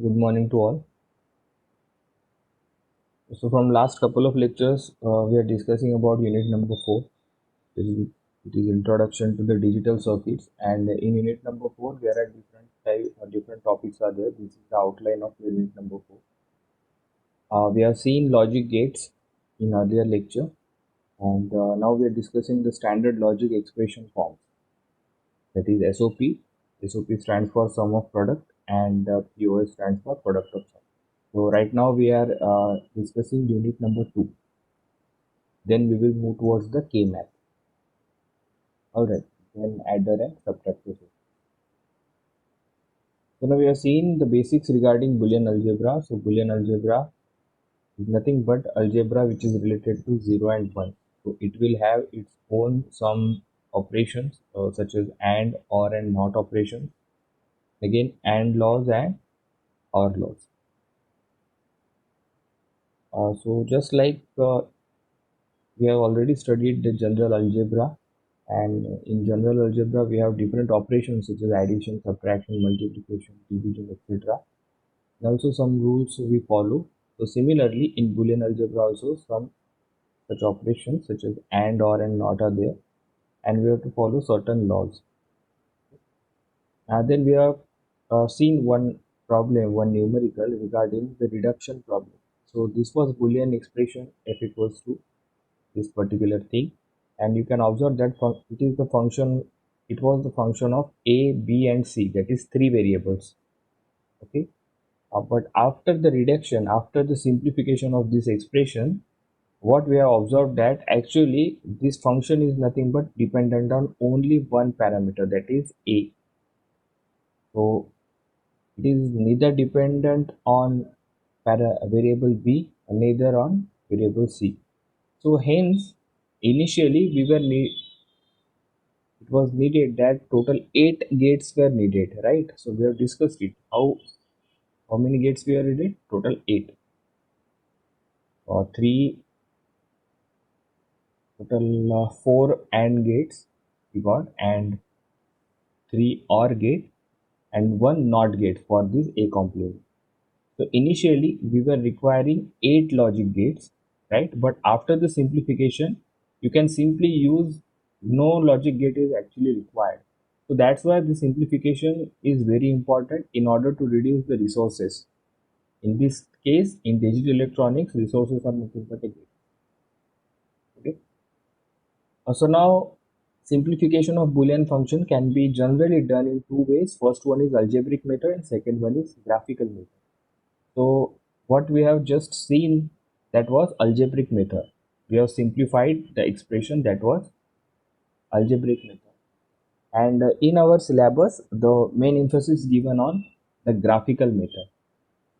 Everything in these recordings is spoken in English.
Good morning to all. So from last couple of lectures, we are discussing about unit number 4. It is introduction to the digital circuits, and in unit number 4, there are different topics are there. This is the outline of unit number 4. We have seen logic gates in earlier lecture, and now we are discussing the standard logic expression forms. That is SOP. SOP stands for sum of product, and POS stands for product of sum. So right now we are discussing unit number 2. Then we will move towards the K map. Alright, then adder and subtractor. So now we are seeing the basics regarding Boolean algebra. So Boolean algebra is nothing but algebra which is related to 0 and 1. So it will have its own some operations such as AND, OR and NOT operations. Again AND laws and OR laws. So just like we have already studied the general algebra, and in general algebra we have different operations such as addition, subtraction, multiplication, division, etc. And also some rules we follow. So similarly in Boolean algebra also some such operations such as AND, OR and NOT are there, and we have to follow certain laws. And then we have seen one problem, one numerical regarding the reduction problem. So this was Boolean expression f equals to this particular thing, and you can observe that it was the function of a, b and c, that is three variables. Okay, but after the reduction, after the simplification of this expression, what we have observed that actually this function is nothing but dependent on only one parameter, that is a. So it is neither dependent on variable b, neither on variable c. So hence initially it was needed that total 8 gates were needed, right? So we have discussed it. How many gates we are needed? Total 8 or 3, total 4 AND gates we got, and 3 OR gate and 1 NOT gate for this A complement. So initially we were requiring 8 logic gates, right? But after the simplification, you can simply use no logic gate is actually required. So that's why the simplification is very important in order to reduce the resources. In this case, in digital electronics, resources are nothing but a gate. Okay. So now simplification of Boolean function can be generally done in two ways. First one is algebraic method and second one is graphical method. So what we have just seen, that was algebraic method. We have simplified the expression, that was algebraic method. And in our syllabus, the main emphasis given on the graphical method,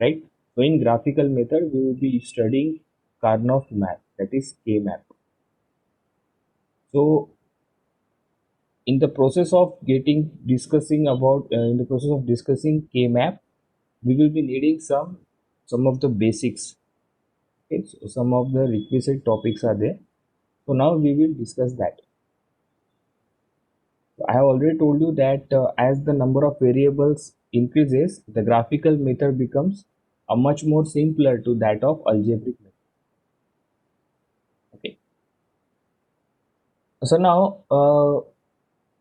right? So in graphical method, we will be studying Karnaugh map, that is K map. So in the process of discussing K map, we will be needing some of the basics. Okay, so some of the requisite topics are there. So now we will discuss that. So I have already told you that as the number of variables increases, the graphical method becomes a much more simpler to that of algebraic method. Okay. So now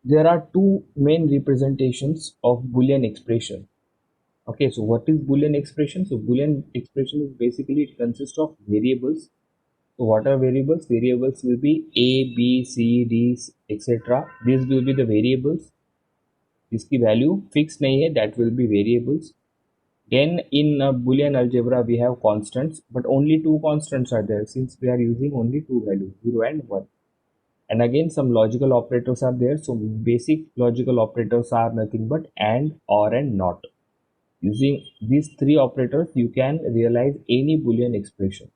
there are two main representations of Boolean expression. Okay, so what is Boolean expression? So Boolean expression is basically, it consists of variables. So what are variables? Variables will be A, B, C, D, etc. These will be the variables. इसकी value fixed नहीं है, that will be variables. Then in Boolean algebra we have constants, but only two constants are there since we are using only two values, 0 and 1. And again some logical operators are there. So basic logical operators are nothing but AND, OR and NOT. Using these three operators you can realize any Boolean expression.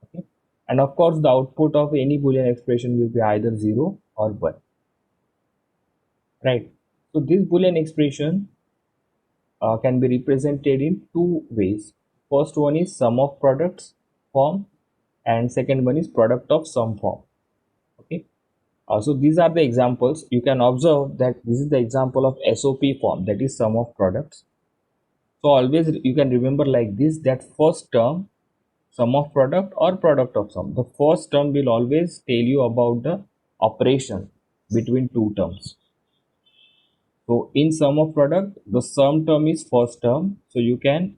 Okay. And of course the output of any Boolean expression will be either 0 or 1. Right. So this Boolean expression can be represented in two ways. First one is sum of products form, and second one is product of sum form. Okay. So these are the examples. You can observe that this is the example of SOP form, that is sum of products. So always you can remember like this, that first term, sum of product or product of sum. The first term will always tell you about the operation between two terms. So in sum of product, the sum term is first term. So you can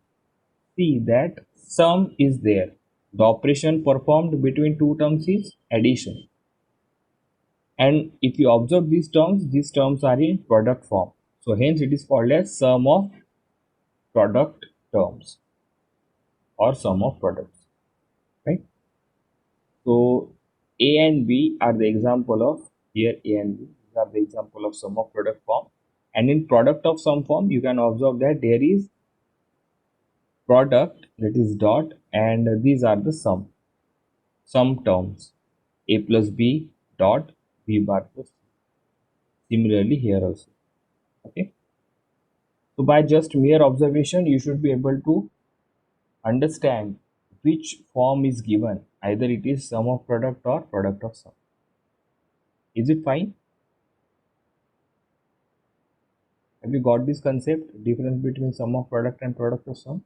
see that sum is there. The operation performed between two terms is addition. And if you observe these terms are in product form. So hence it is called as sum of product terms or sum of products, right? So A and B are the example of, here A and B these are the example of sum of product form. And in product of sum form, you can observe that there is product, that is dot, and these are the sum terms, A plus B dot B bar plus C. Similarly here also. Okay. So by just mere observation, you should be able to understand which form is given. Either it is sum of product or product of sum. Is it fine? Have you got this concept? Difference between sum of product and product of sum?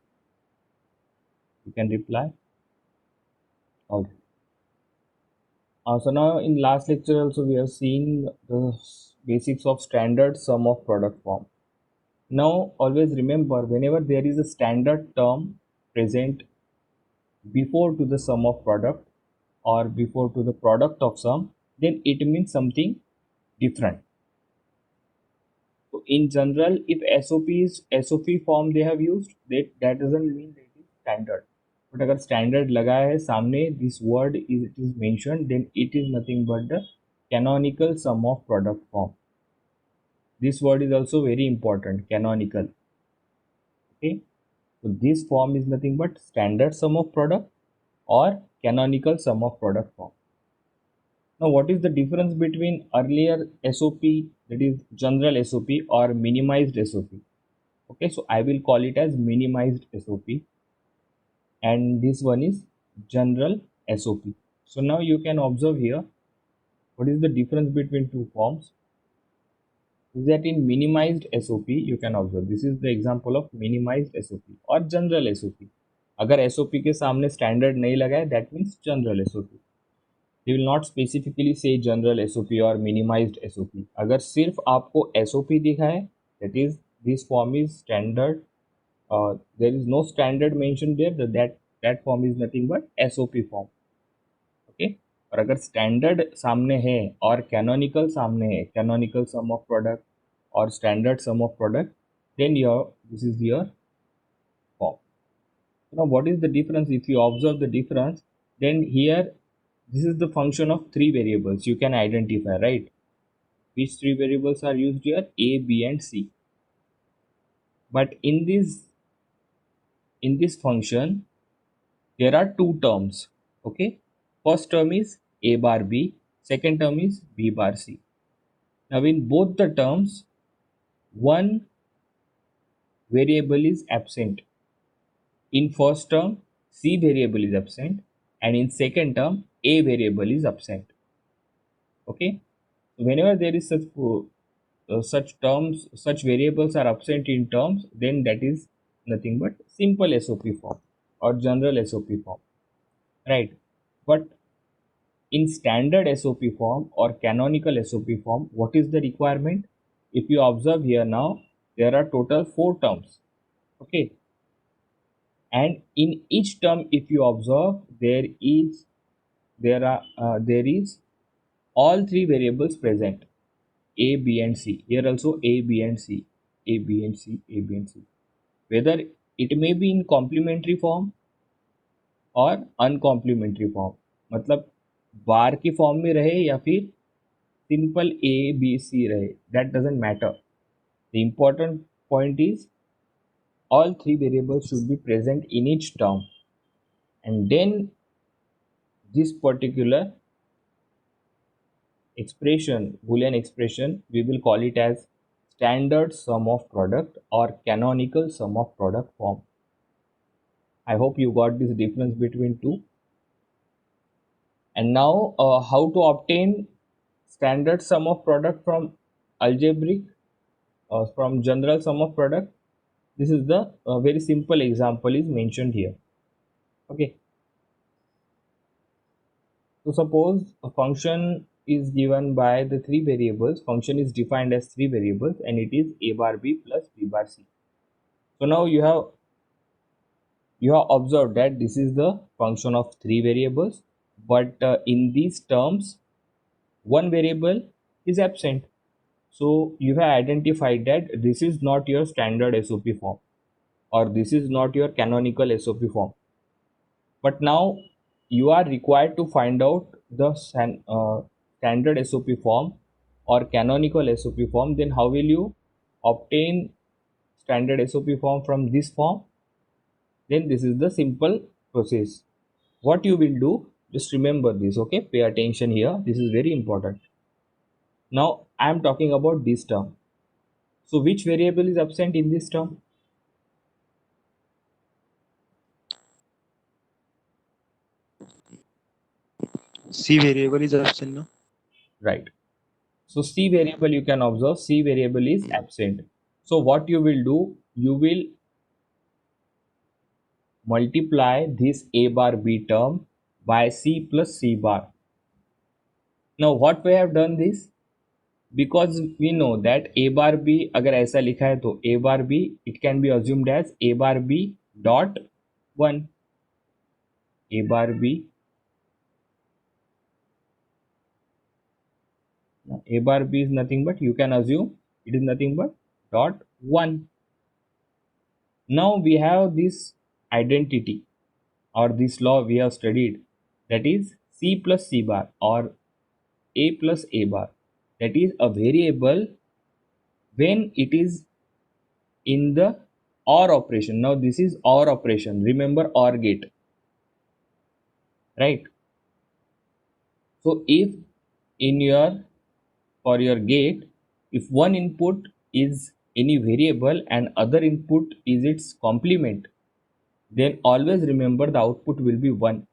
You can reply. Okay. So now in last lecture also we have seen the basics of standard sum of product form. Now always remember, whenever there is a standard term present before to the sum of product or before to the product of sum, then it means something different. So in general, if SOP is SOP form they have used, that doesn't mean that it is standard. But अगर standard लगा है सामने, this word is it is mentioned, then it is nothing but the canonical sum of product form. This word is also very important, canonical. Okay, so this form is nothing but standard sum of product or canonical sum of product form. Now, what is the difference between earlier SOP, that is general SOP, or minimized SOP? Okay, so I will call it as minimized SOP, and this one is general SOP. So now you can observe here what is the difference between two forms. Is that in minimized SOP you can observe, this is the example of minimized SOP or general SOP. अगर SOP के सामने standard नहीं लगा है, that means general SOP. They will not specifically say general SOP or minimized SOP. अगर सिर्फ आपको SOP दिखा है, that is this form is standard. There is no standard mentioned there. That form is nothing but SOP form. Okay. और अगर standard सामने है और canonical सामने है, canonical sum of product or standard sum of product, then this is your form. Now what is the difference? If you observe the difference, then here this is the function of three variables you can identify, right? Which three variables are used here? A, B and C. But in this function there are two terms. Okay, first term is A bar B, second term is B bar C. Now in both the terms, one variable is absent. In first term, C variable is absent, and in second term, A variable is absent. Okay, whenever there is such variables are absent in terms, then that is nothing but simple SOP form or general SOP form, right? But in standard SOP form or canonical SOP form, what is the requirement? If you observe here now, there are total 4 terms. Okay, and in each term, if you observe, there is all three variables present, A, B and C. Here also A, B and C, A, B and C, A, B and C. Whether it may be in complementary form और अनकॉम्प्लीमेंट्री form, मतलब बार की form में रहे या फिर simple ए B सी रहे, that doesn't matter. The important point is all three variables should be present in each term, and then this particular expression, boolean expression, we will call it as standard sum of product or canonical sum of product form. I hope you got this difference between two. And now how to obtain standard sum of product from algebraic, from general sum of product? This is the very simple example is mentioned here. Okay, so suppose a function is given by the three variables. Function is defined as three variables and it is a bar b plus b bar c. So now you have observed that this is the function of three variables, but in these terms one variable is absent. So you have identified that this is not your standard SOP form, or this is not your canonical SOP form. But now you are required to find out the standard SOP form or canonical SOP form. Then how will you obtain standard SOP form from this form? Then this is the simple process. What you will do, just remember this, okay? Pay attention here. This is very important. Now I am talking about this term. So which variable is absent in this term? C variable is absent now. Right. So C variable, you can observe C variable is absent. So what you will do, you will multiply this A bar B term by C plus C bar. Now what we have done this? Because we know that A bar B अगर ऐसा लिखा है तो A bar B it can be assumed as A bar B dot 1. A bar B, A bar B is nothing but, you can assume it is nothing but dot 1. Now we have this identity or this law we have studied, that is C plus C bar or A plus A bar, that is a variable when it is in the OR operation. Now this is OR operation, remember OR gate, right? So if in your for your gate, if one input is any variable and other input is its complement, then always remember the output will be 1,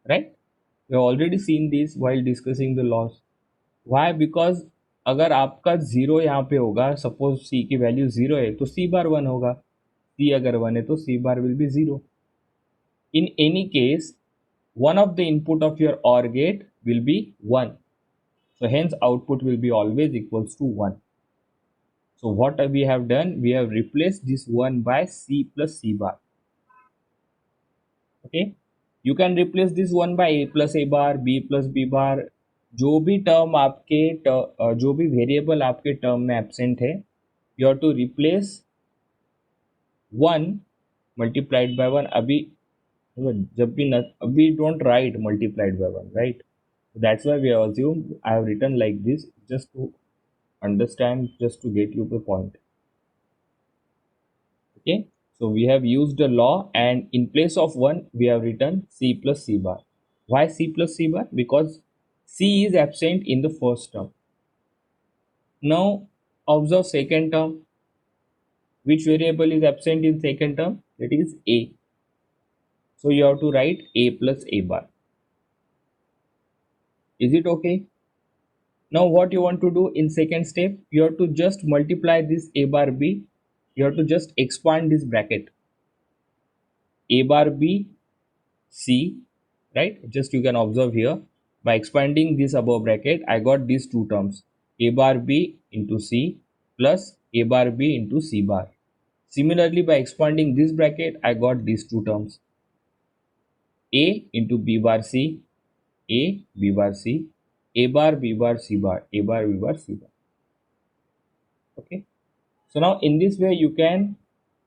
right? We have already seen this while discussing the laws. Why? Because अगर आपका zero यहाँ पे होगा, suppose C की value zero है तो C बार one होगा, सी अगर वन है तो C bar will be zero. In any case, one of the input of your OR gate will be 1. So hence output will be always equals to 1. So what we have done, we have replaced this 1 by C plus C bar. Okay, you can replace this 1 by A plus A bar, B plus B bar. जो भी term आपके जो भी variable आपके term में absent है, you have to replace 1 multiplied by 1. अभी जब भी न अभी don't write multiplied by 1, right? That's why we assume I have written like this just to understand, just to get you the point. Okay, so we have used the law and in place of 1 we have written C plus C bar. Why C plus C bar? Because C is absent in the first term. Now observe second term. Which variable is absent in second term? That is A. So you have to write A plus A bar. Is it okay? Now what you want to do in second step, you have to just multiply this A bar B. You have to just expand this bracket. A bar B C, right? Just you can observe here, by expanding this above bracket, I got these two terms, A bar B into C plus A bar B into C bar. Similarly, by expanding this bracket, I got these two terms, A into B bar C, A B bar C, A bar B bar C bar, A bar B bar C bar. Okay. So now in this way you can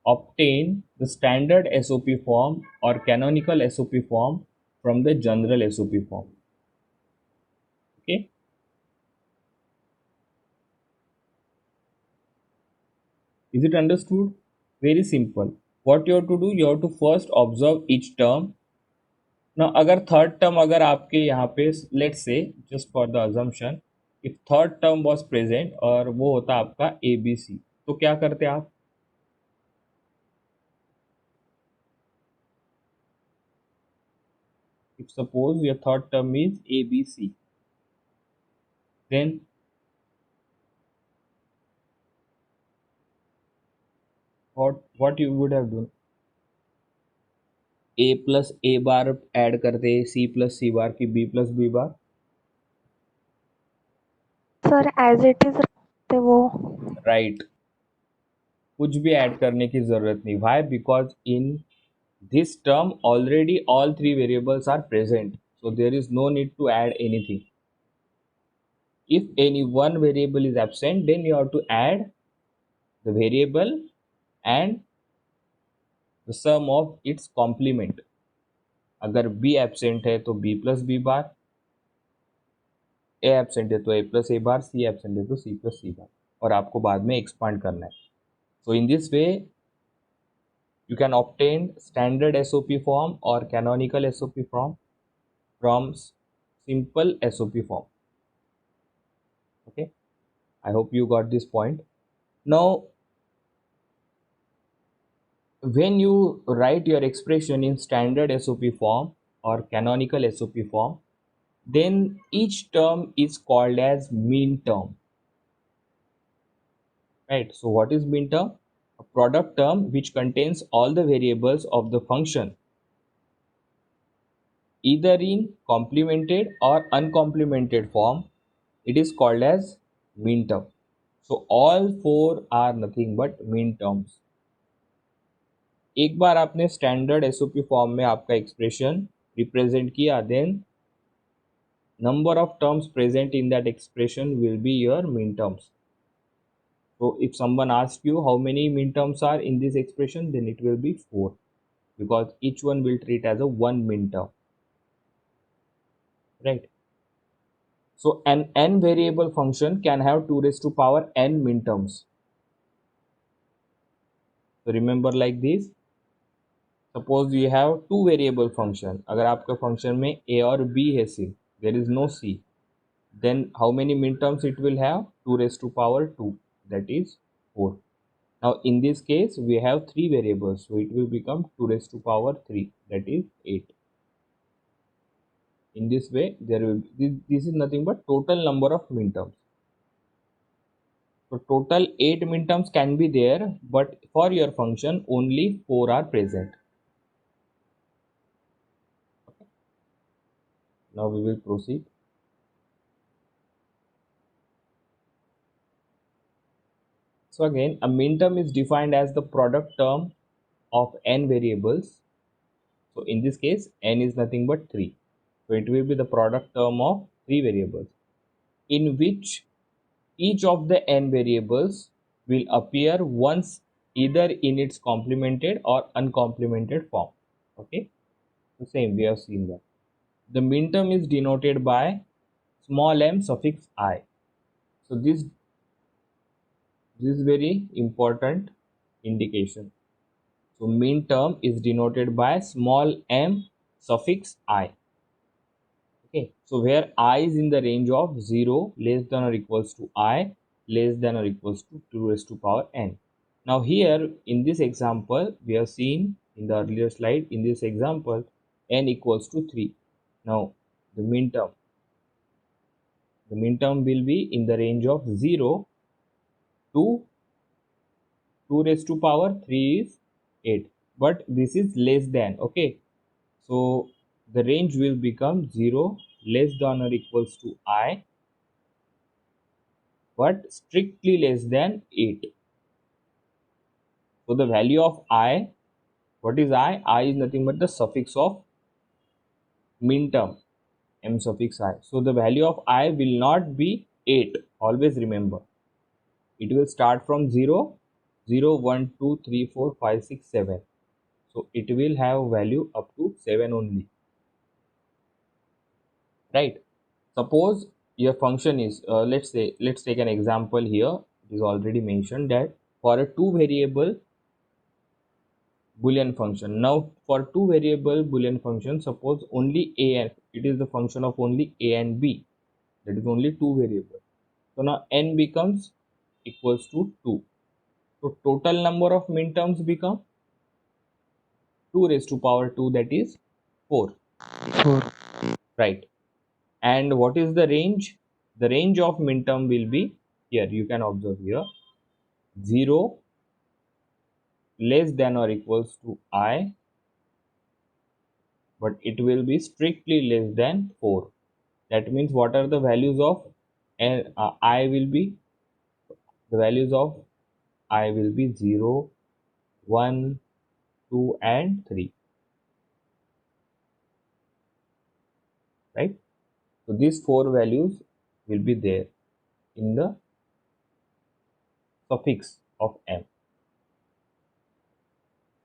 obtain the standard SOP form or canonical SOP form from the general SOP form. Okay. Is it understood? Very simple. What you have to do, you have to first observe each term. Now अगर third term अगर आपके यहाँ पे, let's say just for the assumption, if third term was present और वो होता आपका ABC, तो क्या करते आप? If suppose your third term is ABC, then what you would have done? A plus a bar add करते, c plus c बार की b plus b bar, sir as it is रखते वो। Right. कुछ भी add करने की जरूरत नहीं. Why? Because in this term already all three variables are present, so there is no need to add anything. If any one variable is absent, then you have to add the variable and the sum of its complement. अगर b absent है तो b plus b bar, a absent है तो a plus a bar, c absent है तो c plus c बार, और आपको बाद में expand करना है. So in this way you can obtain standard SOP form or canonical SOP form from simple SOP form. Okay, I hope you got this point. Now when you write your expression in standard SOP form or canonical SOP form, then each term is called as mean term, right? So what is mean term? A product term which contains all the variables of the function either in complemented or uncomplemented form. It is called as mean term. So all four are nothing but mean terms. एक बार आपने standard SOP form में आपका expression represent किया, then number of terms present in that expression will be your mean terms. So if someone asks you how many mean terms are in this expression, then it will be 4, because each one will treat as a one mean term, right? So an n variable function can have 2 raised to power n mean terms. So remember like this. Suppose you have two variable function. अगर आपका function में a और b है सिर्फ, there is no c, then how many minterms it will have? 2 raised to power 2, that is 4. Now in this case we have three variables, so it will become 2 raised to power 3, that is 8. In this way there will be, this is nothing but total number of minterms. So total 8 minterms can be there, but for your function only 4 are present. Now we will proceed. So again, a minterm is defined as the product term of n variables. So in this case, n is nothing but 3. So it will be the product term of 3 variables, in which each of the n variables will appear once either in its complemented or uncomplemented form. Okay, the same we have seen that. The minterm is denoted by small m suffix I. So this is very important indication. So mean term is denoted by small m suffix I. Okay, so where I is in the range of 0 less than or equals to I less than or equals to 2 raised to power n. Now here in this example we have seen in the earlier slide, in this example n equals to 3. Now the mean term will be in the range of 0 to 2 raised to power 3 is 8, but this is less than. Okay, so the range will become 0 less than or equals to I, but strictly less than 8. So the value of I, what is I? I is nothing but the suffix of mean term, m suffix I. So the value of I will not be 8, always remember. It will start from 0, 0, 1, 2, 3, 4, 5, 6, 7. So it will have value up to 7 only, right? Suppose your function is, let's take an example here. It is already mentioned that for a two variable boolean function. Now for two variable boolean function, suppose only a and it is the function of only a and b, that is only two variables. So now n becomes equals to 2. So total number of minterms become 2 raised to power 2, that is 4, 4. right? And what is the range? The range of minterm will be here. You can observe here 0 less than or equals to I, but it will be strictly less than 4. That means what are the values of I will be, the values of I will be 0, 1, 2 and 3, right? So these 4 values will be there in the suffix of M.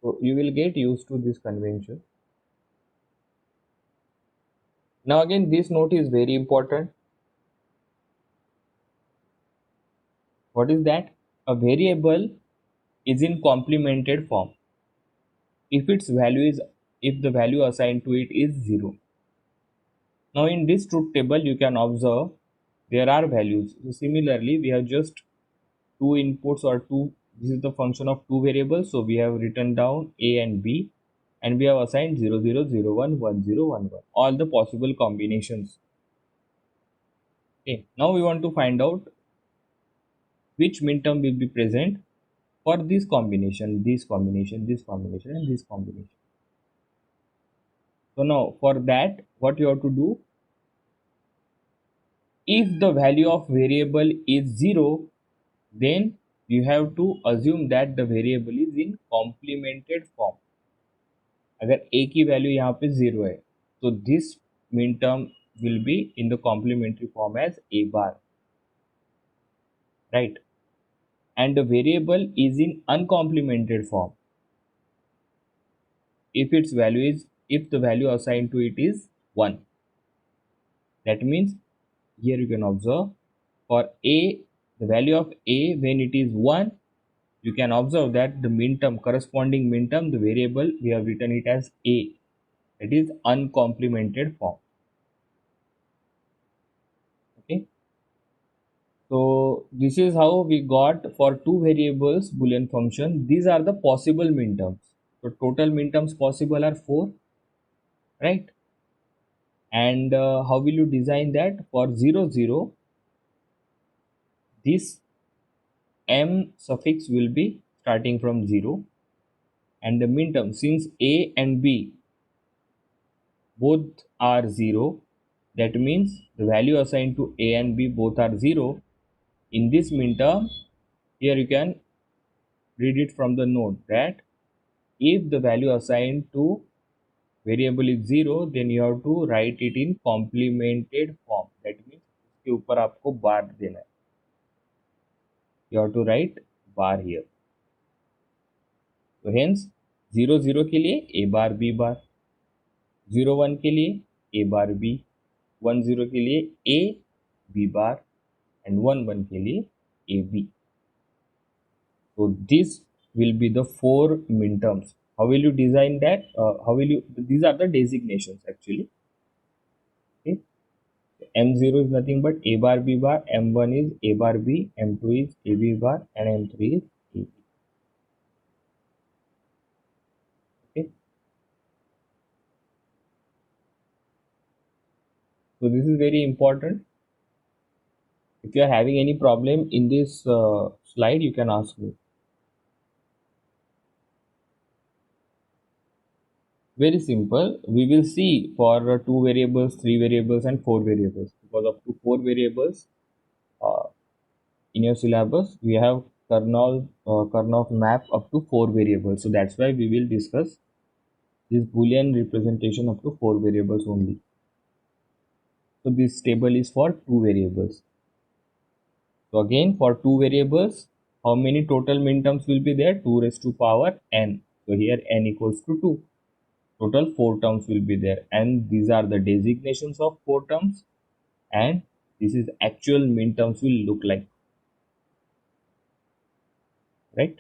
So you will get used to this convention. Now again, this note is very important. What is that? A variable is in complemented form if its value is, if the value assigned to it is 0. Now in this truth table you can observe there are values. So similarly we have just two inputs or two, this is the function of two variables, so we have written down a and b and we have assigned 0 0 0 1 1 0 1 1, all the possible combinations. Okay, now we want to find out which minterm will be present for this combination, this combination, this combination and this combination. So now for that what you have to do, if the value of variable is 0, then you have to assume that the variable is in complemented form. अगर a की value यहाँ पे 0 है तो this minterm will be in the complementary form as a bar, right? And the variable is in uncomplemented form if its value is, if the value assigned to it is 1. That means here you can observe for a, the value of a when it is 1, you can observe that the minterm, corresponding minterm, the variable we have written it as a, it is uncomplemented form. Okay, so this is how we got for two variables Boolean function. These are the possible minterms. So total minterms possible are 4, right? And how will you design that? For 0 0, this m suffix will be starting from 0, and the minterm, since a and b both are 0, that means the value assigned to a and b both are 0. In this minterm, here you can read it from the note that if the value assigned to variable is 0, then you have to write it in complemented form. That means इसके ऊपर आपको bar देना है. You have to write bar here. So hence 0 0 के लिए a bar b bar, 0 1 के लिए a bar b, 1 0 के लिए a b bar and 1 1 के लिए a b. So this will be the 4 minterms. How will you design that? How will you? These are the designations actually. Okay. M0 is nothing but a bar b bar. M1 is a bar b. M2 is a b bar, and M3 is a b. Okay. So this is very important. If you are having any problem in this slide, you can ask me. Very simple. We will see for 2 variables, 3 variables and 4 variables. Because up to 4 variables in your syllabus, we have Karnaugh map up to 4 variables. So that's why we will discuss this Boolean representation up to 4 variables only. So this table is for 2 variables. So again for 2 variables, how many total minterms will be there? 2 raised to power n. So here n equals to 2. Total 4 terms will be there, and these are the designations of 4 terms, and this is actual minterms will look like, right?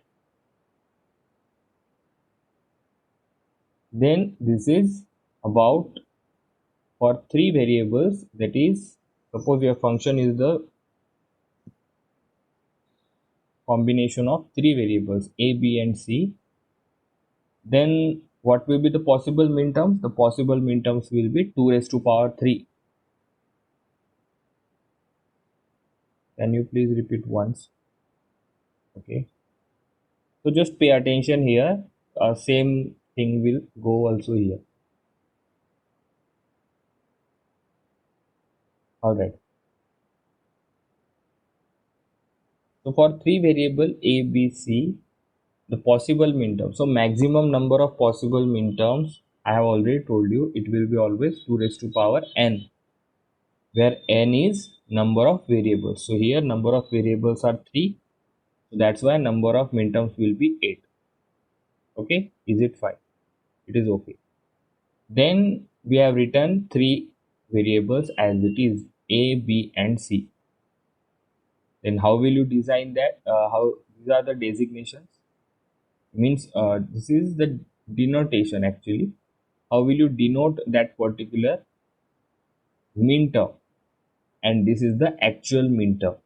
Then this is about for 3 variables, that is, suppose your function is the combination of 3 variables a, b and c, then what will be the possible minterms? The possible minterms will be 2 raised to power 3. Can you please repeat once? Okay. So just pay attention here. Same thing will go also here. All right. So for three variable a, b, c, the possible minterm. So maximum number of possible minterms, I have already told you, it will be always 2 raised to power n, where n is number of variables. So here number of variables are 3. So that's why number of minterms will be 8. Okay, is it fine? It is okay. Then we have written 3 variables as it is a, b and c. Then how will you design that? How these are the designations? Means this is the denotation actually. How will you denote that particular minterm? And this is the actual minterm.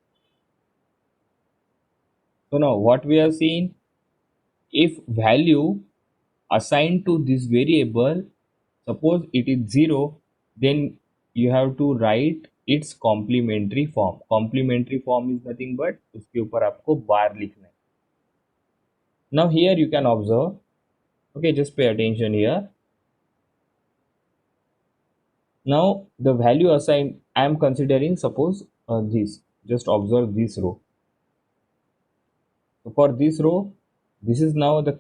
So now what we have seen, if value assigned to this variable, suppose it is 0, then you have to write its complementary form. Complementary form is nothing but उसके ऊपर आपको बार लिखना है. Now here you can observe, okay, just pay attention here. Now the value assigned, I am considering suppose this, just observe this row. So for this row, this is now the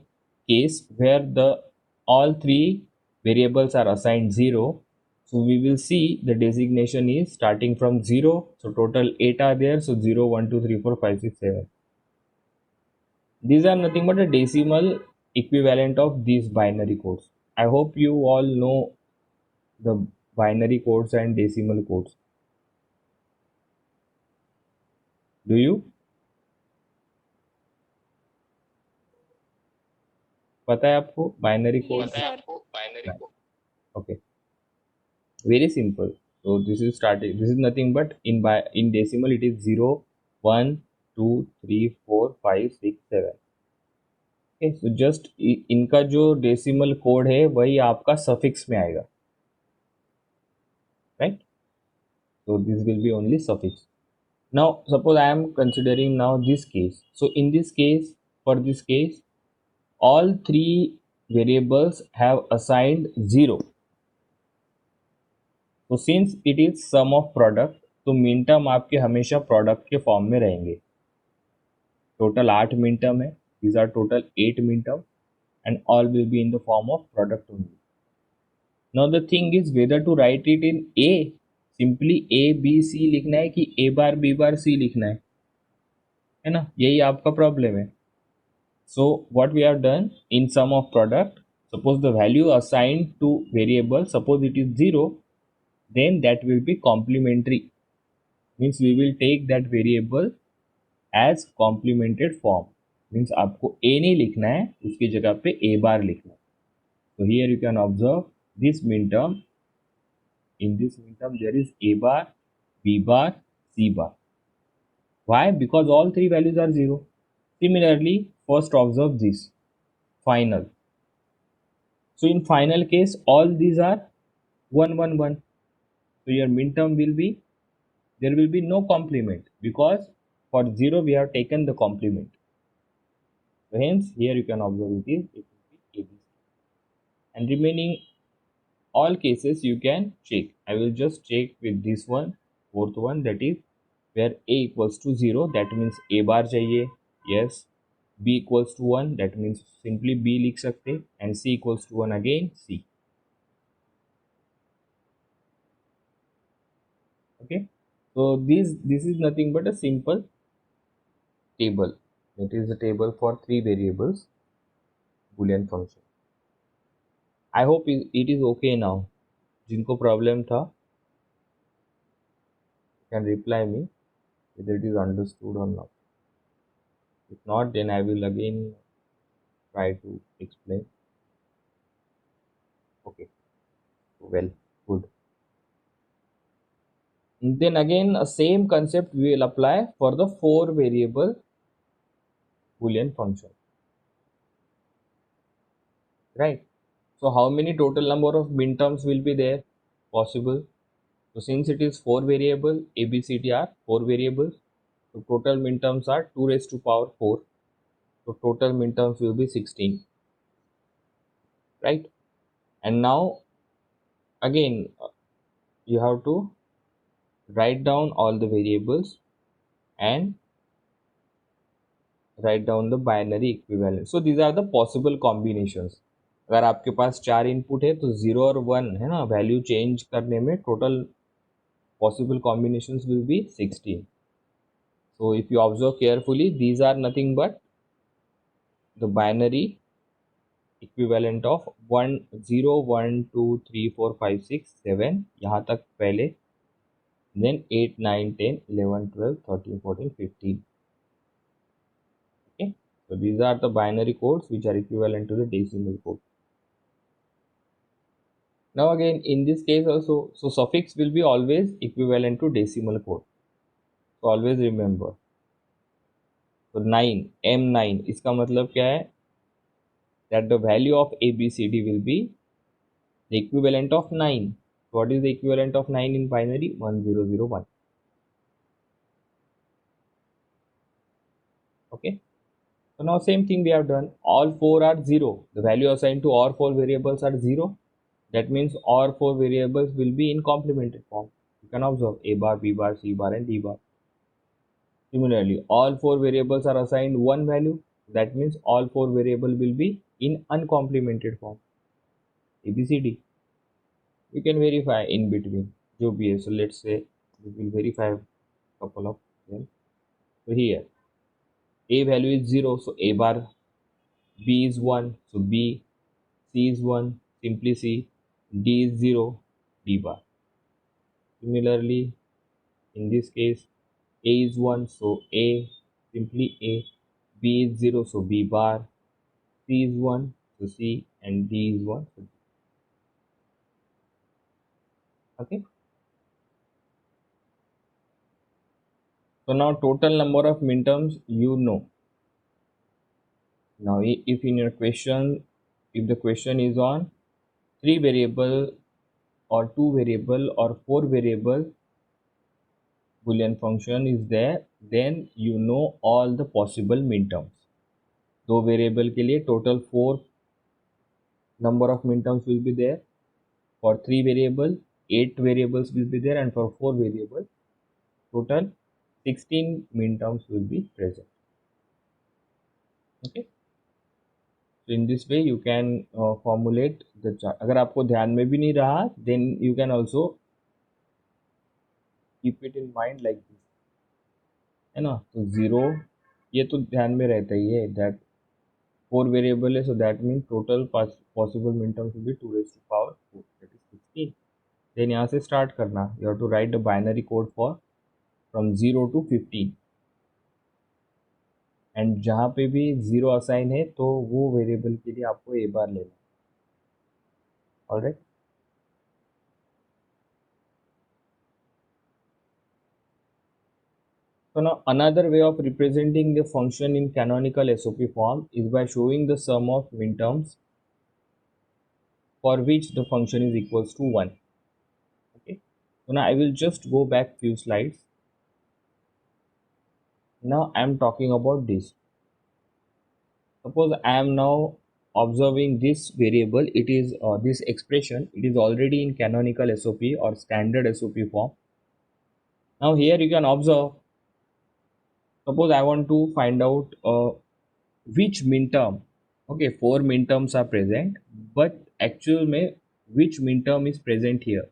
case where the all three variables are assigned 0. So we will see the designation is starting from 0. So total 8 are there. So 0, 1, 2, 3, 4, 5, 6, 7. These are nothing but a decimal equivalent of these binary codes. I hope you all know the binary codes and decimal codes. Do you? पता है आपको binary code? Yes, sir. Okay, very simple. So this is starting, this is nothing but in decimal it is 0, 1, 2, 3, 4, 5, 6, 7. Okay, so just इनका जो decimal code है वही आपका suffix में आएगा, right? So this will be only suffix. Now suppose I am considering now this case. So in this case, for this case, all three variables have assigned 0. तो since it is sum of product, तो min term आपके हमेशा product के form में रहेंगे. Total 8 min term है, these are total 8 min term and all will be in the form of product only. Now the thing is whether to write it in a, simply A B C लिखना है कि ए बार B bar सी लिखना है ना? यही आपका problem है. So what we have done in sum of product, suppose the value assigned to variable, suppose it is 0, then that will be complementary, means we will take that variable as complemented form, means आपको a नहीं लिखना है, उसकी जगह पे a बार लिखना है. So here you can observe this min term. In this min term there is a bar, b bar, c bar. Why? Because all three values are 0. Similarly, first observe this final. So in final case all these are 1 1 1. So your min term will be, there will be no complement because for 0 we have taken the complement. So hence here you can observe it will be ABC. And remaining all cases you can check. I will just check with this one, fourth one, that is where a equals to 0, that means a bar चाहिए, yes. b equals to 1, that means simply b लिख सकते, and c equals to 1 again c. Okay, so this is nothing but a simple table. It is a table for 3 variables boolean function. I hope it is okay now. जिनको problem था can reply me whether it is understood or not. If not, then I will again try to explain. Okay, well, good. And then again, a same concept we will apply for the 4 variable boolean function, right? So how many total number of min terms will be there possible? So since it is 4 variable, a b c d are 4 variables, so total min terms are 2 raised to power 4. So total minterms will be 16, right? And now again you have to write down all the variables and write down the binary equivalent. So these are the possible combinations. अगर आपके पास 4 input है तो 0 और 1 है ना, value change करने में total possible combinations will be 16. So if you observe carefully, these are nothing but the binary equivalent of 1 0 1 2 3 4 5 6 7 यहाँ तक पहले, then 8 9 10 11 12 13 14 15. Okay, so these are the binary codes which are equivalent to the decimal code. Now again in this case also, so suffix will be always equivalent to decimal code, so always remember. So 9 M9 इसका मतलब क्या है, that the value of ABCD will be the equivalent of 9. What is the equivalent of 9 in binary? 1001. Okay, so now same thing we have done. All 4 are 0. The value assigned to all 4 variables are 0. That means all 4 variables will be in complementary form. You can observe A bar, B bar, C bar and D bar. Similarly, all 4 variables are assigned one value. That means all 4 variables will be in uncomplemented form. A, B, C, D. You can verify in between. जो भी है. So let's say we will verify a couple of them. So here A value is 0, so A bar. B is 1, so B. C is 1, simply C. D is 0, D bar. Similarly, in this case, A is 1, so A, simply A. B is 0, so B bar. C is 1, so C, and D is 1, so D. Okay. So now total number of minterms you know. Now if in your question, if the question is on 3 variable or 2 variable or 4 variable boolean function is there, then you know all the possible minterms. 2 variable के लिए total 4 number of minterms will be there. For 3 variable 8 variables will be there, and for 4 variable total 16 minterms will be present. Okay, so in this way you can formulate the chart. अगर आपको ध्यान में भी नहीं रहा, then you can also keep it in mind like this, है ना. तो 0 ये तो ध्यान में रहता ही है, that 4 वेरिएबल है, so that means total possible minterms will be 2 raised to power 4, that is 16. then यहाँ से start करना, you have to write the binary code for from 0 to 15, and जहाँ पे भी 0 असाइन है तो वो वेरिएबल के लिए आपको ए बार लेना. Alright. So now another way of representing the function in canonical SOP form is by showing the sum of minterms for which the function is equals to 1. Okay, so now I will just go back few slides. Now I am talking about this. Suppose I am now observing this variable, it is this expression, it is already in canonical SOP or standard SOP form. Now here you can observe, suppose I want to find out which minterm. Okay, 4 minterms are present, but actual में which minterm is present here.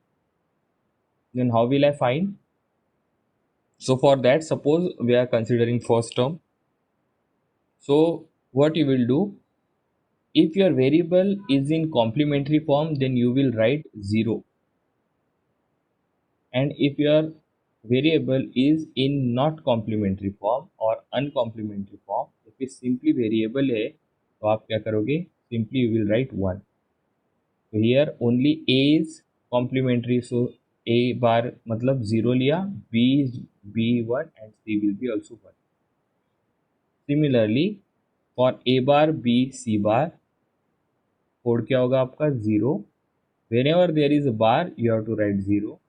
Then how will I find? So for that, suppose we are considering first term. So what you will do, if your variable is in complementary form, then you will write 0. And if your variable is in not complementary form or uncomplimentary form, if it simply variable है तो आप क्या करोगे, simply you will write 1. So here only A is complementary, so A bar मतलब 0 लिया, B is B1 and C will be also 1. Similarly for A bar, B, C bar, code क्या होगा आपका 0. Whenever there is a bar, you have to write 0,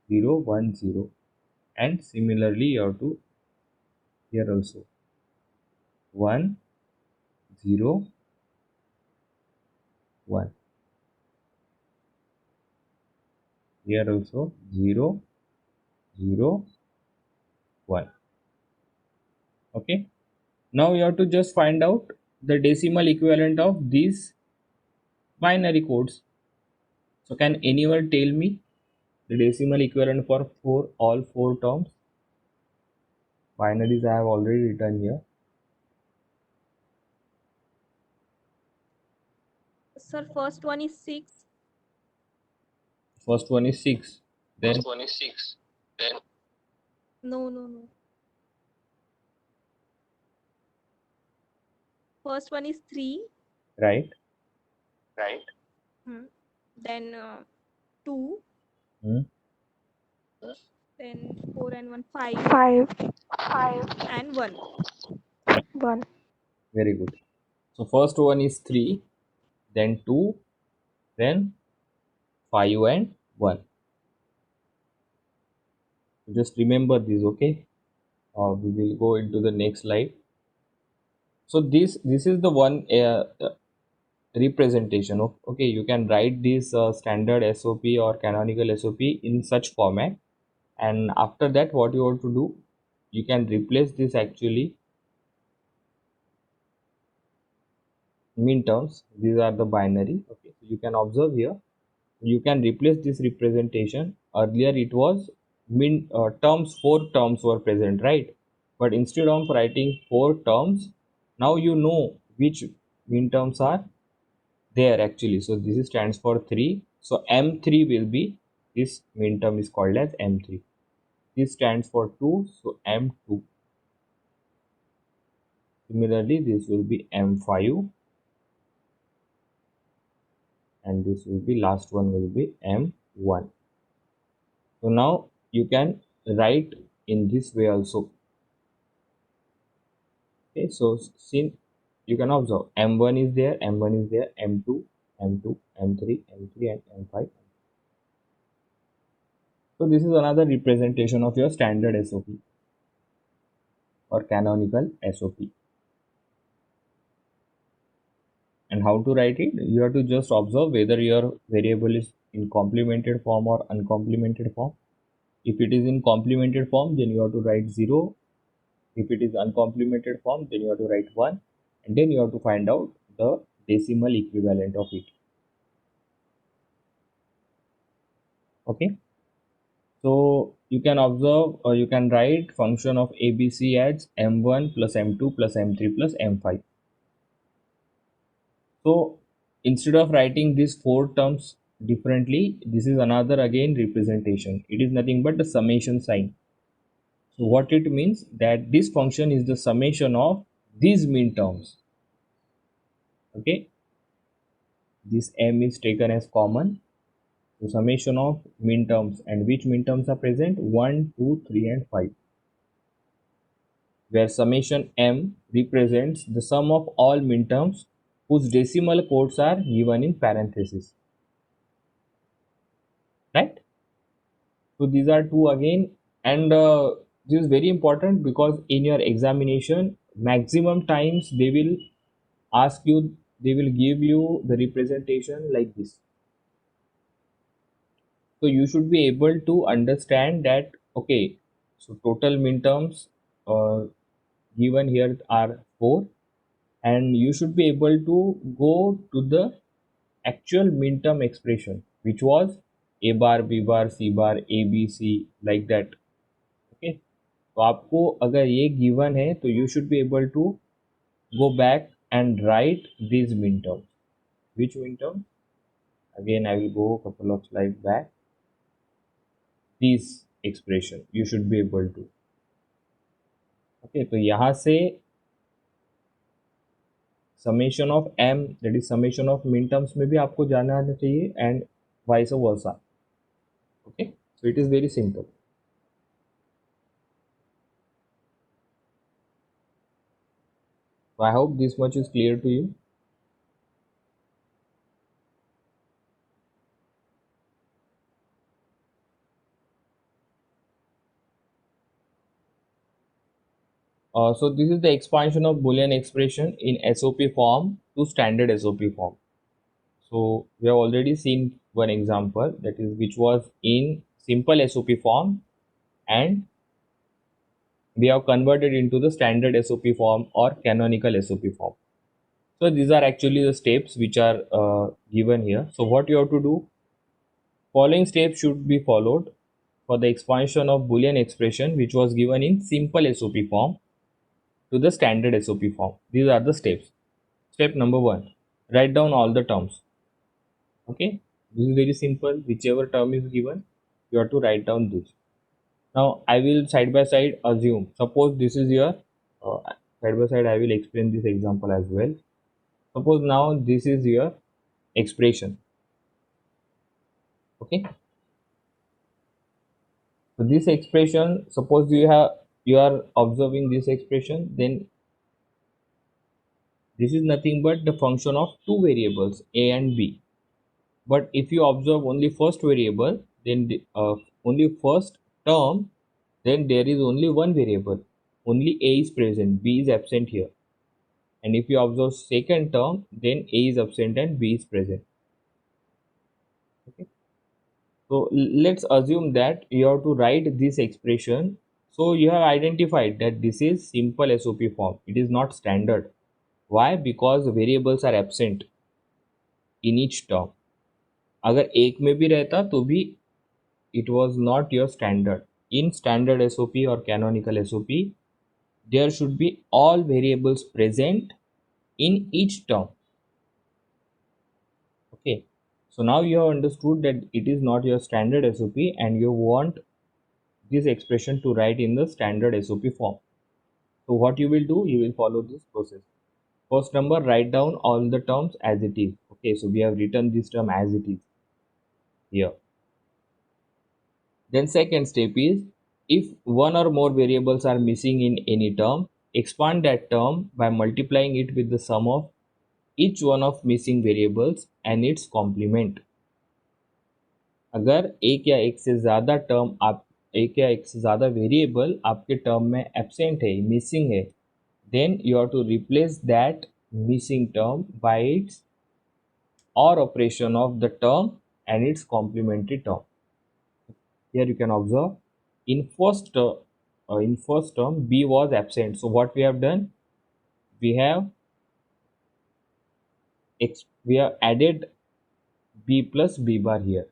0, 1, 0, and similarly you have to here also 1, 0, 1. Here also 0, 0, 1. Okay. Now you have to just find out the decimal equivalent of these binary codes. So can anyone tell me the decimal equivalent for all four terms? Binaries I have already written here. Sir, first one is 6. First one is 6. Then No. First one is 3. right. Then 2. Hmm. Then 4 and 1, 5. 5, And 1. 1. Very good. So first one is 3, then 2, then 5 and 1. Just remember this, okay? We will go into the next slide. So this is the one representation of, okay, you can write this standard SOP or canonical SOP in such format, and after that what you want to do, you can replace this actually min terms. These are the binary. Okay, so you can observe here, you can replace this representation. Earlier it was min terms, 4 terms were present, right? But instead of writing 4 terms, now you know which min terms are there actually. So this stands for 3. So M3 will be, this min term is called as M3. This stands for 2, so M2. Similarly, this will be M5, and this will be, last one will be M1. So now you can write in this way also. Okay, so since you can observe M1 is there, M1 is there, M2, M2, M3, M3, and M5. So this is another representation of your standard SOP or canonical SOP. And how to write it? You have to just observe whether your variable is in complemented form or uncomplemented form. If it is in complemented form, then you have to write 0. If it is uncomplemented form, then you have to write 1, and then you have to find out the decimal equivalent of it. Okay, so you can observe, or you can write function of ABC as m1 plus m2 plus m3 plus m5. So instead of writing these 4 terms differently, this is another again representation. It is nothing but the summation sign. So what it means, that this function is the summation of these min terms. Okay, this m is taken as common. So summation of min terms, and which min terms are present? 1, 2, 3 and 5. Where summation m represents the sum of all min terms whose decimal codes are given in parentheses. Right? So these are two again, and this is very important because in your examination, maximum times they will ask you, they will give you the representation like this. So you should be able to understand that, okay, so total min terms given here are 4, and you should be able to go to the actual min term expression, which was a bar, b bar, c bar, a b c, like that. Okay, तो आपको अगर ये given है तो you should be able to go back and write these min terms. Which min term? Again, I will go a couple of slides back. This expression you should be able to. Okay, तो यहाँ से summation of m, that is summation of min terms में भी आपको जाना आना चाहिए, and vice versa. Okay, so it is very simple. So I hope this much is clear to you. So this is the expansion of Boolean expression in SOP form to standard SOP form. So we have already seen one example, that is which was in simple SOP form, and we have converted into the standard SOP form or canonical SOP form. So these are actually the steps which are given here. So what you have to do, following steps should be followed for the expansion of Boolean expression which was given in simple SOP form to the standard SOP form. These are the steps. Step number 1, write down all the terms. Okay, this is very simple. Whichever term is given, you have to write down this. Now I will side by side assume. Suppose this is your side by side. I will explain this example as well. Suppose now this is your expression. Okay, so this expression, suppose you are observing this expression, then this is nothing but the function of two variables a and b. But if you observe only first variable, then only first term, then there is only one variable, only a is present, b is absent here. And if you observe second term, then a is absent and b is present. Okay, so let's assume that you have to write this expression. So you have identified that this is simple SOP form, it is not standard. Why? Because variables are absent in each term. अगर एक में भी रहता तो भी it was not your standard. In standard SOP or canonical SOP, there should be all variables present in each term. Okay, so now you have understood that it is not your standard SOP and you want this expression to write in the standard SOP form. So what you will do, you will follow this process. First number, write down all the terms as it is. Okay, so we have written this term as it is here. Then second step is, if one or more variables are missing in any term, expand that term by multiplying it with the sum of each one of missing variables and its complement. अगर एक या एक से ज़्यादा term आप एक या एक से ज़्यादा वेरिएबल आपके टर्म में एब्सेंट है, मिसिंग है, then you have to replace that missing term by its or operation of the term and its complementary term. Here you can observe in first term b was absent. So what we have done, we have added b plus b bar here.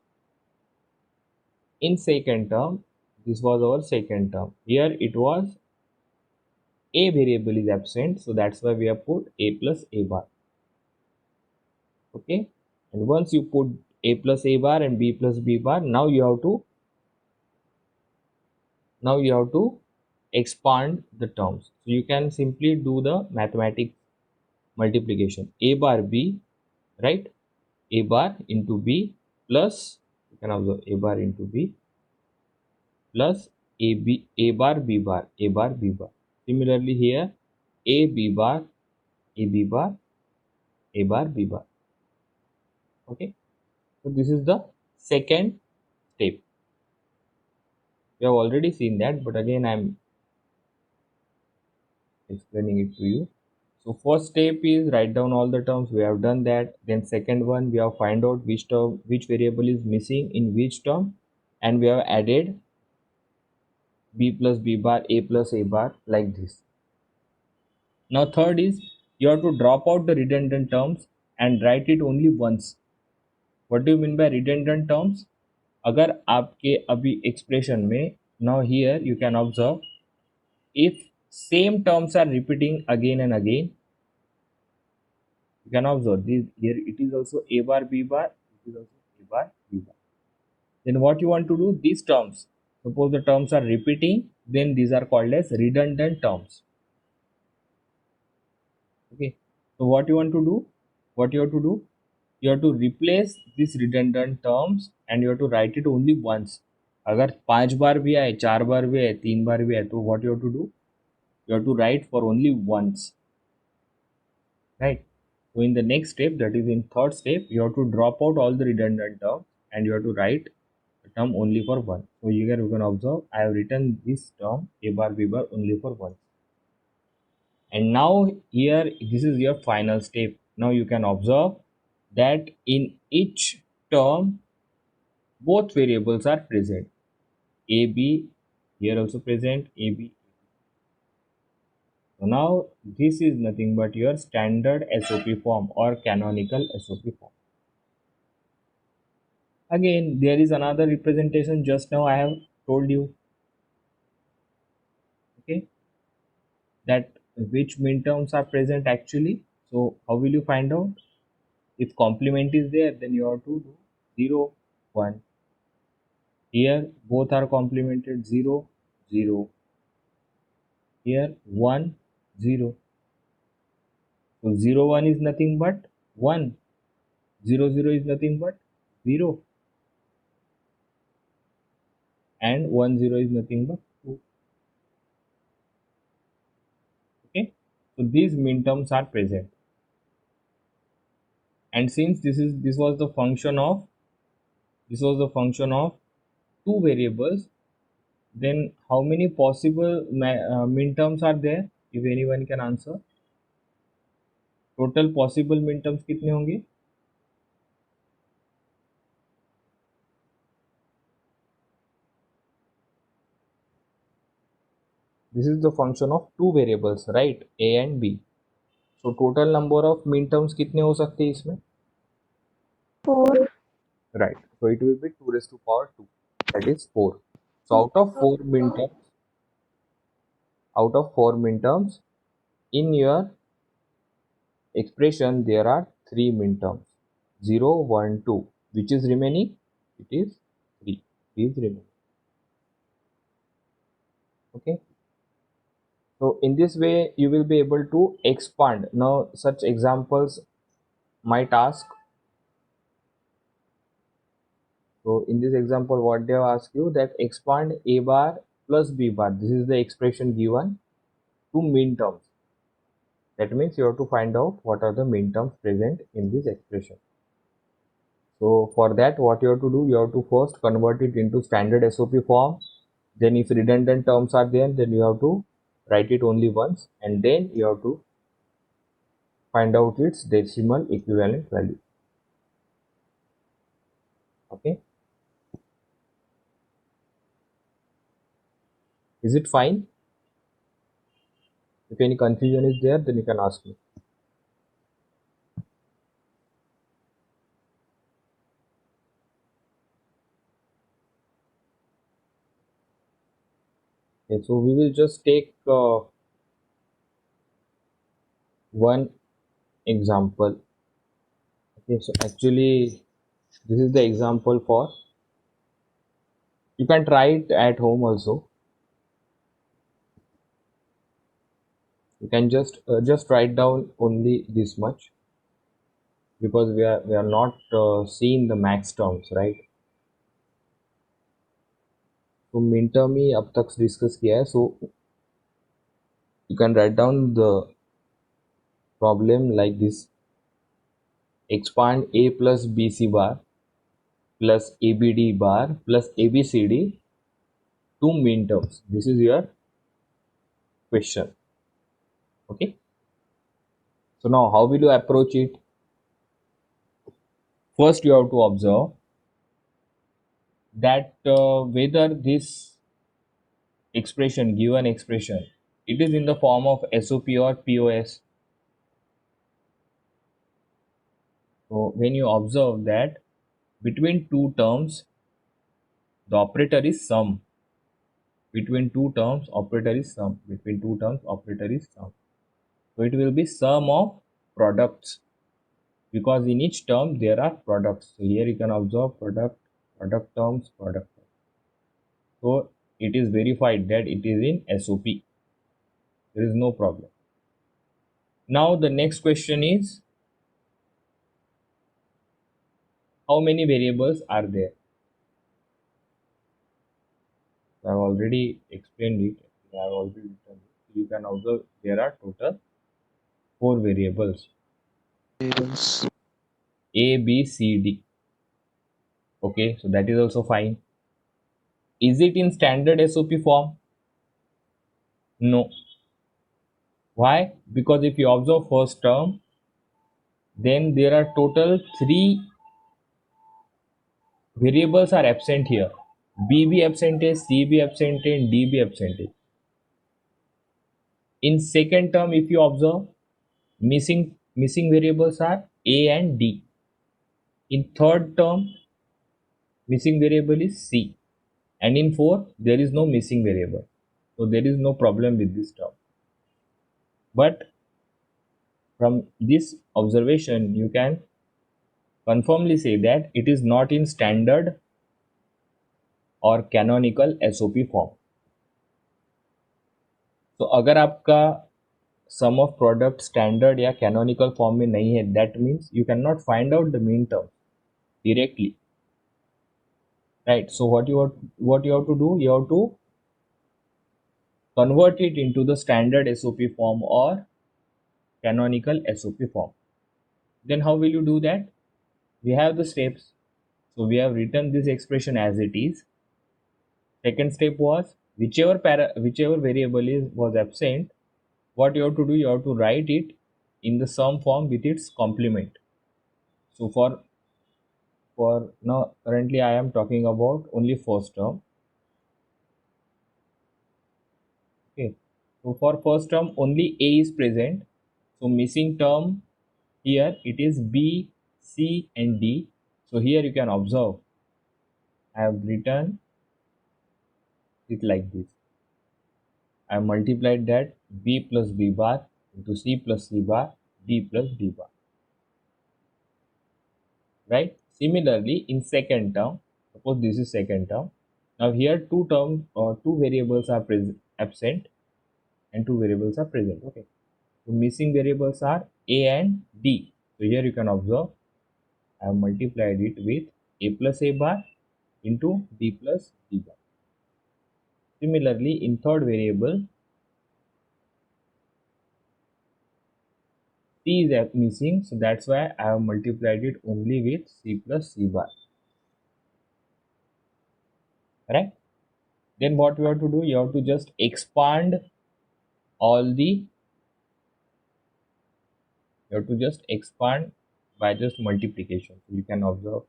In second term, this was our second term. Here it was a variable is absent, so that's why we have put a plus a bar. Okay, and once you put a plus a bar and b plus b bar, now you have to expand the terms. So you can simply do the mathematics multiplication. A bar b, right? A bar into b plus, you can observe a bar into b plus a bar b bar, a bar b bar. Similarly here, a b bar, a b bar, a bar b bar. Okay, so this is the second step. We have already seen that, but again I am explaining it to you. So first step is write down all the terms. We have done that. Then second one, we have find out which term, which variable is missing in which term, and we have added b plus b bar, a plus a bar, like this. Now third is, you have to drop out the redundant terms and write it only once. What do you mean by redundant terms? अगर आपके अभी expression में, now here you can observe, if same terms are repeating again and again, you can observe this here, it is also a bar b bar, it is also a bar b bar. Then what you want to do, these terms, suppose the terms are repeating, then these are called as redundant terms. Okay, so what you want to do, what you have to do, you have to replace these redundant terms and you have to write it only once. अगर 5 बार भी आए, 4 बार भी आए, 3 बार भी आए, तो what you have to do, you have to write for only once, right? So in the next step, that is in third step, you have to drop out all the redundant terms and you have to write the term only for one. So here you can observe, I have written this term a bar b bar only for once. And now here, this is your final step. Now you can observe that in each term, both variables are present. AB here also present, AB. So now this is nothing but your standard SOP form or canonical SOP form. Again, there is another representation just now I have told you, okay, that which minterms are present actually. So how will you find out? If complement is there, then you have to do 0, 1. Here both are complemented, 0, 0. Here 1, 0. So 0, 1 is nothing but 1. 0, 0 is nothing but 0. And 1, 0 is nothing but 2. Okay. So these minterms are present. And since this was the function of two variables, then how many possible minterms are there? If anyone can answer, total possible minterms कितने होंगे? This is the function of two variables, right? A and B. So total number of minterms कितने हो सकते हैं इसमें? 4. Right. So it will be 2 raised to power 2. That is 4. So out of 4 minterms, in your expression there are 3 minterms. 0, 1, 2. Which is remaining? It is 3. Is remaining. Okay. So in this way you will be able to expand. Now such examples might ask. So in this example, what they have asked you, that expand a bar plus b bar. This is the expression given to minterms. That means you have to find out what are the minterms present in this expression. So for that, what you have to do, you have to first convert it into standard SOP form. Then if redundant terms are there, then you have to write it only once, and then you have to find out its decimal equivalent value. Okay. Is it fine? If any confusion is there, then you can ask me. Okay, so we will just take one example. Okay, so actually this is the example for, you can try it at home also. You can just write down only this much, because we are not seeing the max terms, right? तो min term ही अब तक discuss किया है, so you can write down the problem like this: expand a plus bc bar plus abd bar plus abcd to min terms. This is your question. Okay, so now how will you approach it? First you have to observe that whether this given expression, it is in the form of SOP or POS. So when you observe that between two terms the operator is sum, between two terms operator is sum, so it will be sum of products, because in each term there are products. So here you can observe product terms. So it is verified that it is in SOP. There is no problem. Now the next question is, how many variables are there? So I have already explained it. I have already written it. You can observe there are total 4 variables: Variables. A, B, C, D. Okay, so that is also fine. Is it in standard SOP form? No. Why? Because if you observe first term, then there are total 3 variables are absent here. B be absent is, C be absent and D be absent is. In second term, if you observe, missing variables are A and D. In third term, missing variable is C. And in fourth, there is no missing variable. So there is no problem with this term. But from this observation, you can confirmly say that it is not in standard और canonical SOP form. तो अगर आपका सम of product standard या canonical form में नहीं है, that means you can not find out the mean term directly, right? So what you have to do, you have to convert it into the standard SOP form or canonical SOP form. Then how will you do that? We have the steps. So we have written this expression as it is. Second step was whichever variable was absent, what you have to do, you have to write it in the sum form with its complement. So for now, currently I am talking about only first term. Okay, so for first term only A is present, so missing term here it is B, C and D. So here you can observe I have written it like this. I have multiplied that B plus B bar into C plus C bar, D plus D bar, right? Similarly, in second term, suppose this is second term. Now here two variables are absent and two variables are present. Okay, so missing variables are A and D. So here you can observe I have multiplied it with A plus A bar into D plus D bar. Similarly, in third variable, C is missing, so that's why I have multiplied it only with C plus C bar. Right? Then what you have to do, you have to just expand all the, you have to just expand by just multiplication. So you can observe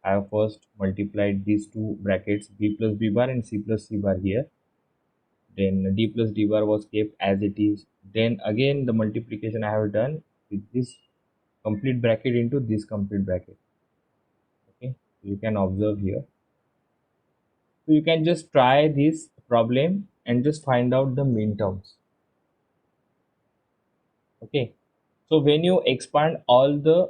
I have first multiplied these two brackets B plus B bar and C plus C bar here. Then D plus D bar was kept as it is. Then again the multiplication I have done with this complete bracket into this complete bracket. Okay, so you can observe here. So you can just try this problem and just find out the mean terms. Okay, so when you expand all the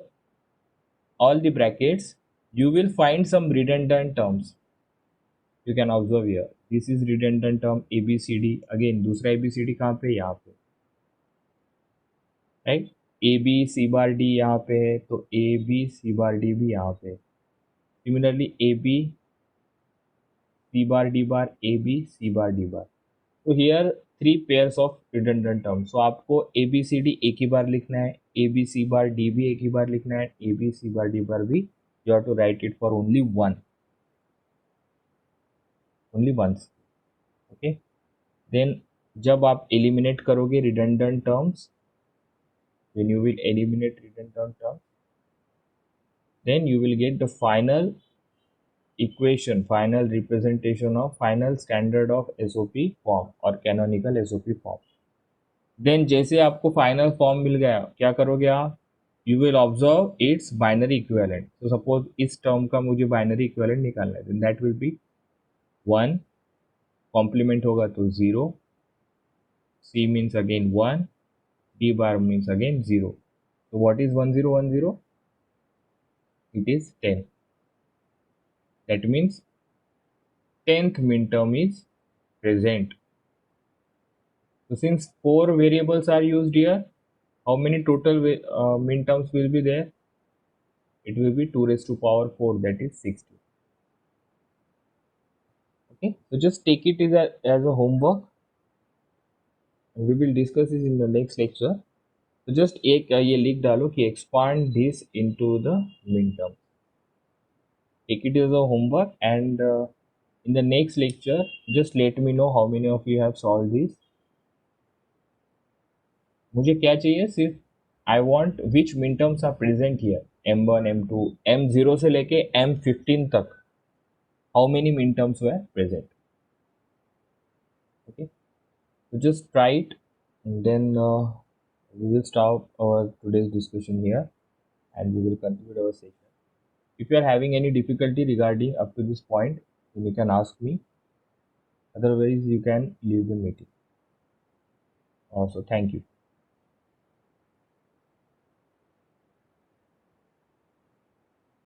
brackets, you will find some redundant terms. You can observe here. This is redundant term ABCD. Again, दूसरा ABCD कहाँ पे? यहाँ पे, right? AB C bar D यहाँ पे है, तो AB C bar D भी यहाँ पे. Similarly, AB C bar D bar, AB C bar D bar. So here 3 pairs of redundant terms. So आपको ABCD एक ही बार लिखना है, ABC bar D भी एक ही बार लिखना है, ABC bar D bar भी you have to write it for only once. Okay, then जब आप eliminate करोगे redundant terms, when you will eliminate redundant terms, then you will get the final equation, final representation of final standard of SOP form or canonical SOP form. Then जैसे आपको final form मिल गया, क्या करोगे आप? You will observe its binary equivalent. So suppose इस term का मुझे binary equivalent निकालना है, then that will be 1, complement होगा तो 0, C means again 1, D bar means again 0. So what is 1 0 1 0? It is 10. That means 10th min term is present. So since 4 variables are used here, how many total min terms will be there? It will be 2 raised to power 4, that is 60. Okay, so just take it as a homework. We will discuss this in the next lecture. So just एक ये लिख डालो कि expand this into the min term. Take it as a homework, and in the next lecture just let me know how many of you have solved this. मुझे क्या चाहिए सिर्फ I want विच मिन terms are present here M1 M2 M0 से लेके M15 तक how many मिन terms were present. Okay, so just try it and then we will stop our today's discussion here and we will conclude our session. If you are having any difficulty regarding up to this point, then you can ask me. Otherwise, you can leave the meeting. Also, thank you.